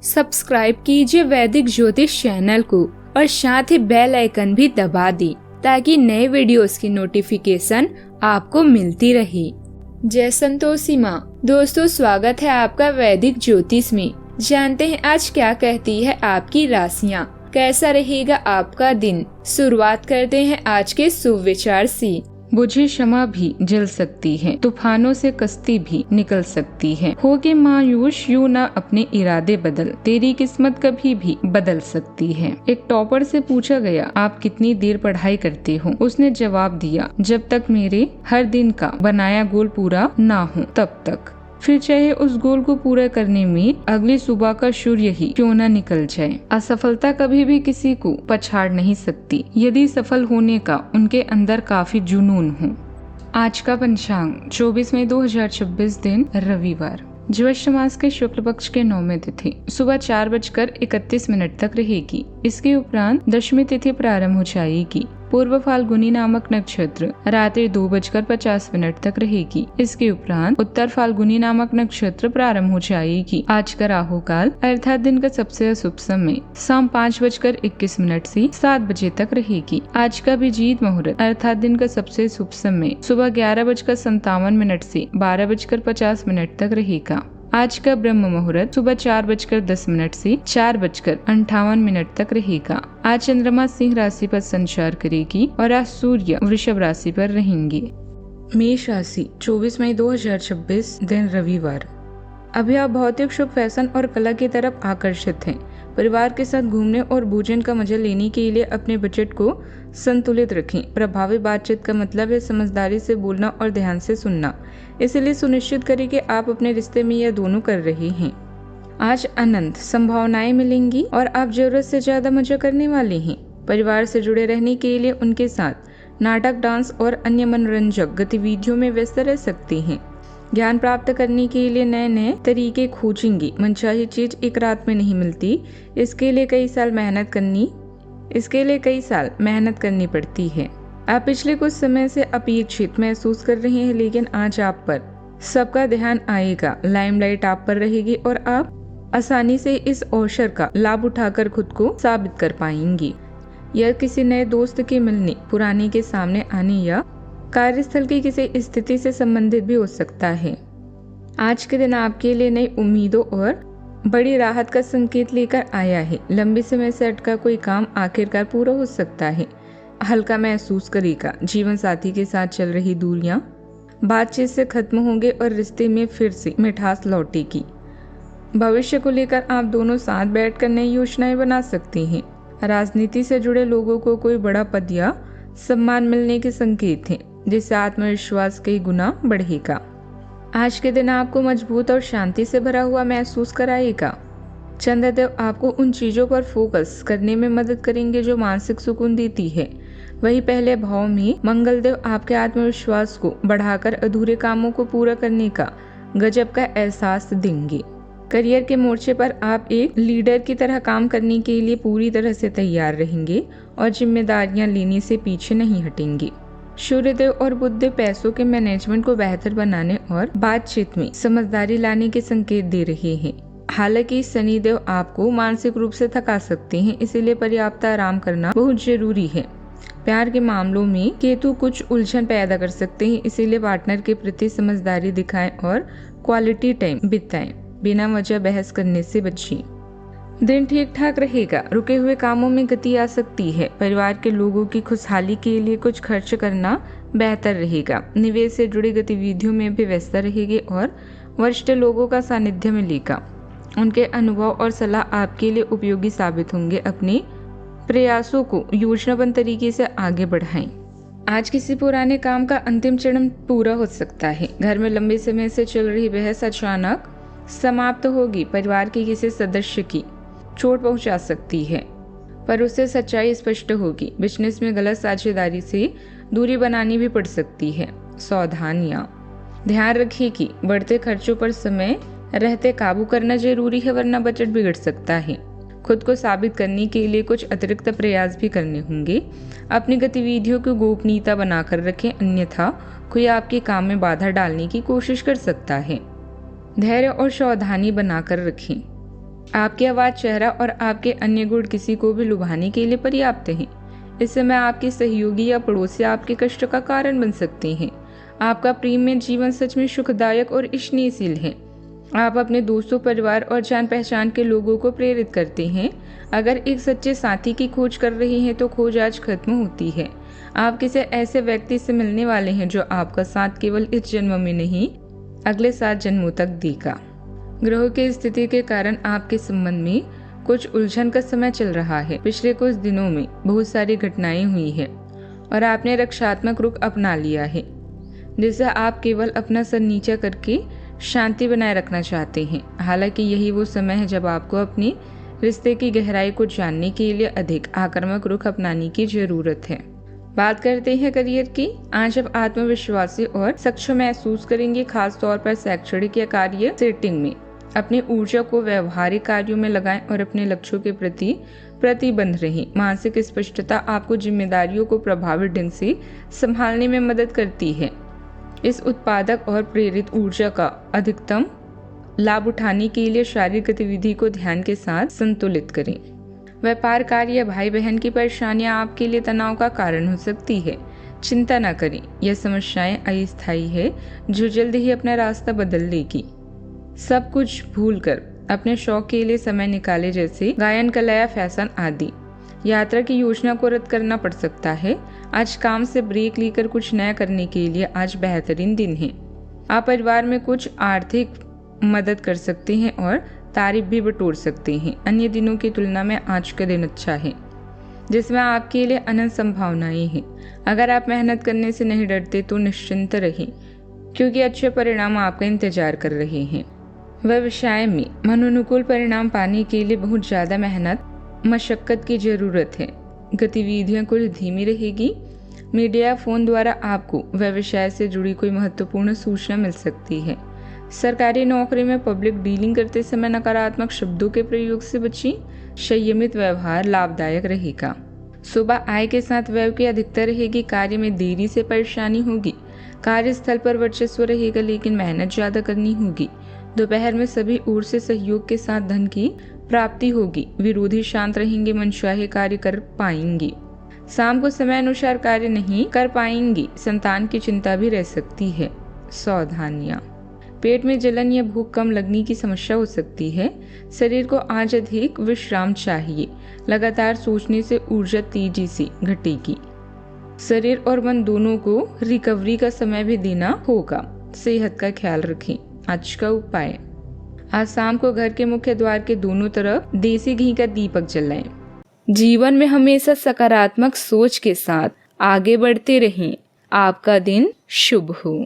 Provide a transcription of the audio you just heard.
Subscribe कीजिए वैदिक ज्योतिष चैनल को और साथ ही बेल आइकन भी दबा दी ताकि नए वीडियोस की नोटिफिकेशन आपको मिलती रहे। जय संतोषी माँ। दोस्तों, स्वागत है आपका वैदिक ज्योतिष में। जानते हैं आज क्या कहती है आपकी राशियाँ, कैसा रहेगा आपका दिन। शुरुआत करते हैं आज के शुभ विचार से। बुझी क्षमा भी जल सकती है, तूफानों से कश्ती भी निकल सकती है। होके मायूस यूं ना अपने इरादे बदल, तेरी किस्मत कभी भी बदल सकती है। एक टॉपर से पूछा गया, आप कितनी देर पढ़ाई करते हो? उसने जवाब दिया, जब तक मेरे हर दिन का बनाया गोल पूरा ना हो तब तक। फिर चाहे उस गोल को पूरा करने में अगली सुबह का सूर्य ही क्यों न निकल जाए। असफलता कभी भी किसी को पछाड़ नहीं सकती यदि सफल होने का उनके अंदर काफी जुनून हो। आज का पंचांग 24 मई 2026 दिन रविवार, ज्येष्ठ मास के शुक्ल पक्ष के 9वीं तिथि सुबह 4:31 तक रहेगी। इसके उपरांत दशमी तिथि प्रारंभ हो जाएगी। पूर्व फाल्गुनी नामक नक्षत्र रात्रि 2:50 तक रहेगी। इसके उपरांत उत्तर फाल्गुनी नामक नक्षत्र प्रारंभ हो जाएगी। आज का राहु काल अर्थात दिन का सबसे अशुभ समय शाम 5:21 से 7 बजे तक रहेगी। आज का अभिजीत मुहूर्त अर्थात दिन का सबसे शुभ समय सुबह 11:57 से 12:50 तक रहेगा। आज का ब्रह्म मुहूर्त सुबह 4:10 से 4:58 तक रहेगा। आज चंद्रमा सिंह राशि पर संचार करेगी और आज सूर्य वृषभ राशि पर रहेंगे। मेष राशि 24 मई 2026 दिन रविवार। अभी आप भौतिक सुख, फैशन और कला की तरफ आकर्षित हैं। परिवार के साथ घूमने और भोजन का मजा लेने के लिए अपने बजट को संतुलित रखें। प्रभावी बातचीत का मतलब है समझदारी से बोलना और ध्यान से सुनना, इसलिए सुनिश्चित करें कि आप अपने रिश्ते में यह दोनों कर रहे हैं। आज अनंत संभावनाएं मिलेंगी और आप जरूरत से ज्यादा मजा करने वाले हैं। परिवार से जुड़े रहने के लिए उनके साथ नाटक, डांस और अन्य मनोरंजक गतिविधियों में व्यस्त रह सकते हैं। ज्ञान प्राप्त करने के लिए नए नए तरीके खोजेंगे। मनचाही चीज एक रात में नहीं मिलती, इसके लिए कई साल मेहनत करनी पड़ती है। आप पिछले कुछ समय से अपेक्षित महसूस कर रहे हैं, लेकिन आज आप पर सबका ध्यान आएगा। लाइमलाइट आप पर रहेगी और आप आसानी से इस अवसर का लाभ उठाकर खुद को साबित कर पाएंगे। यह किसी नए दोस्त के मिलने, पुराने के सामने आने या कार्यस्थल की किसी स्थिति से संबंधित भी हो सकता है। आज के दिन आपके लिए नई उम्मीदों और बड़ी राहत का संकेत लेकर आया है। लंबे समय से अटका कोई काम आखिरकार पूरा हो सकता है। हल्का महसूस करेगा। जीवन साथी के साथ चल रही दूरियां बातचीत से खत्म होंगे और रिश्ते में फिर से मिठास लौटेगी। भविष्य को लेकर आप दोनों साथ बैठकर नई योजनाएं बना सकते हैं। राजनीति से जुड़े लोगों को कोई बड़ा पद या सम्मान मिलने के संकेत हैं, जिससे आत्मविश्वास कई गुना बढ़ेगा। आज के दिन आपको मजबूत और शांति से भरा हुआ महसूस कराएगा। चंद्रदेव आपको उन चीजों पर फोकस करने में मदद करेंगे जो मानसिक सुकून देती है। वही पहले भाव में मंगलदेव आपके आत्मविश्वास को बढ़ाकर अधूरे कामों को पूरा करने का गजब का एहसास देंगे। करियर के मोर्चे पर आप एक लीडर की तरह काम करने के लिए पूरी तरह से तैयार रहेंगे और जिम्मेदारियां लेने से पीछे नहीं हटेंगे। सूर्यदेव और बुधदेव पैसों के मैनेजमेंट को बेहतर बनाने और बातचीत में समझदारी लाने के संकेत दे रहे हैं। हालांकि शनिदेव आपको मानसिक रूप से थका सकते हैं, इसीलिए पर्याप्त आराम करना बहुत जरूरी है। प्यार के मामलों में केतु कुछ उलझन पैदा कर सकते हैं, इसीलिए पार्टनर के प्रति समझदारी दिखाएं और क्वालिटी टाइम बिताएं। बिना वजह बहस करने से बचिए। दिन ठीक ठाक रहेगा। रुके हुए कामों में गति आ सकती है। परिवार के लोगों की खुशहाली के लिए कुछ खर्च करना बेहतर रहेगा। निवेश से जुड़ी गतिविधियों में भी व्यस्त रहेगी और वरिष्ठ लोगों का सानिध्य मिलेगा। उनके अनुभव और सलाह आपके लिए उपयोगी साबित होंगे। अपने प्रयासों को योजनाबद्ध तरीके से आगे बढ़ाएं। आज किसी पुराने काम का अंतिम चरण पूरा हो सकता है। घर में लंबे समय से चल रही बहस अचानक समाप्त होगी। परिवार के किसी सदस्य की चोट पहुंचा सकती है, पर उससे सच्चाई स्पष्ट होगी। बिजनेस में गलत साझेदारी से दूरी बनानी भी पड़ सकती है। सावधानियां ध्यान रखिए कि बढ़ते खर्चों पर समय रहते काबू करना जरूरी है, वरना बजट बिगड़ सकता है। खुद को साबित करने के लिए कुछ अतिरिक्त प्रयास भी करने होंगे। अपनी गतिविधियों की गोपनीयता बनाकर रखें, अन्यथा कोई आपके काम में बाधा डालने की कोशिश कर सकता है। धैर्य और सावधानी बनाकर रखें। आपकी आवाज़, चेहरा और आपके अन्य गुण किसी को भी लुभाने के लिए पर्याप्त हैं। इस समय आपके सहयोगी या पड़ोसी आपके कष्ट का कारण बन सकते हैं। आपका प्रेम जीवन सच में सुखदायक और स्नेहशील है। आप अपने दोस्तों, परिवार और जान पहचान के लोगों को प्रेरित करते हैं। अगर एक सच्चे साथी की खोज कर रहे हैं तो खोज आज खत्म होती है। आप किसी ऐसे व्यक्ति से मिलने वाले हैं जो आपका साथ केवल इस जन्म में नहीं, अगले 7 जन्मों तक देगा। ग्रहों की स्थिति के कारण आपके संबंध में कुछ उलझन का समय चल रहा है। पिछले कुछ दिनों में बहुत सारी घटनाएं हुई है और आपने रक्षात्मक रुख अपना लिया है, जिससे आप केवल अपना सर नीचा करके शांति बनाए रखना चाहते हैं। हालांकि यही वो समय है जब आपको अपने रिश्ते की गहराई को जानने के लिए अधिक आक्रामक रुख अपनाने की जरूरत है। बात करते हैं करियर की। आज आप आत्मविश्वासी और सक्षम महसूस करेंगे, खास तौर पर शैक्षणिक या कार्य सेटिंग में। अपनी ऊर्जा को व्यवहारिक कार्यों में लगाएं और अपने लक्ष्यों के प्रति प्रतिबद्ध रहें। मानसिक स्पष्टता आपको जिम्मेदारियों को प्रभावी ढंग से संभालने में मदद करती है। इस उत्पादक और प्रेरित ऊर्जा का अधिकतम लाभ उठाने के लिए शारीरिक गतिविधि को ध्यान के साथ संतुलित करें। व्यापार, कार्य या भाई बहन की परेशानियां आपके लिए तनाव का कारण हो सकती है। चिंता न करें, यह समस्याएं अस्थायी है जो जल्द ही अपना रास्ता बदल लेगी। सब कुछ भूलकर अपने शौक के लिए समय निकाले, जैसे गायन, कला या फैशन आदि। यात्रा की योजना को रद्द करना पड़ सकता है। आज काम से ब्रेक लेकर कुछ नया करने के लिए आज बेहतरीन दिन है। आप परिवार में कुछ आर्थिक मदद कर सकते हैं और तारीफ भी बटोर सकते हैं। अन्य दिनों की तुलना में आज का दिन अच्छा है, जिसमें आपके लिए अनंत संभावनाएं हैं। अगर आप मेहनत करने से नहीं डरते तो निश्चिंत रहें, क्योंकि अच्छे परिणाम आपका इंतजार कर रहे हैं। व्यवसाय में मनोनुकूल परिणाम पाने के लिए बहुत ज्यादा मेहनत, मशक्कत की जरूरत है। गतिविधियां कुछ धीमी रहेगी। मीडिया या फोन द्वारा आपको व्यवसाय से जुड़ी कोई महत्वपूर्ण सूचना मिल सकती है। सरकारी नौकरी में पब्लिक डीलिंग करते समय नकारात्मक शब्दों के प्रयोग से बचें। संयमित व्यवहार लाभदायक रहेगा। सुबह आय के साथ व्यय की अधिकता रहेगी। कार्य में देरी से परेशानी होगी। कार्यस्थल पर वर्चस्व रहेगा, लेकिन मेहनत ज्यादा करनी होगी। दोपहर में सभी ओर से सहयोग के साथ धन की प्राप्ति होगी। विरोधी शांत रहेंगे, मनचाहे कार्य कर पाएंगे। शाम को समय अनुसार कार्य नहीं कर पाएंगे। संतान की चिंता भी रह सकती है। सावधानियां, पेट में जलन या भूख कम लगने की समस्या हो सकती है। शरीर को आज अधिक विश्राम चाहिए। लगातार सोचने से ऊर्जा तेजी से घटेगी। शरीर और मन दोनों को रिकवरी का समय भी देना होगा। सेहत का ख्याल रखें। आज का उपाय, आज शाम को घर के मुख्य द्वार के दोनों तरफ देसी घी का दीपक जलाएं। जीवन में हमेशा सकारात्मक सोच के साथ आगे बढ़ते रहें। आपका दिन शुभ हो।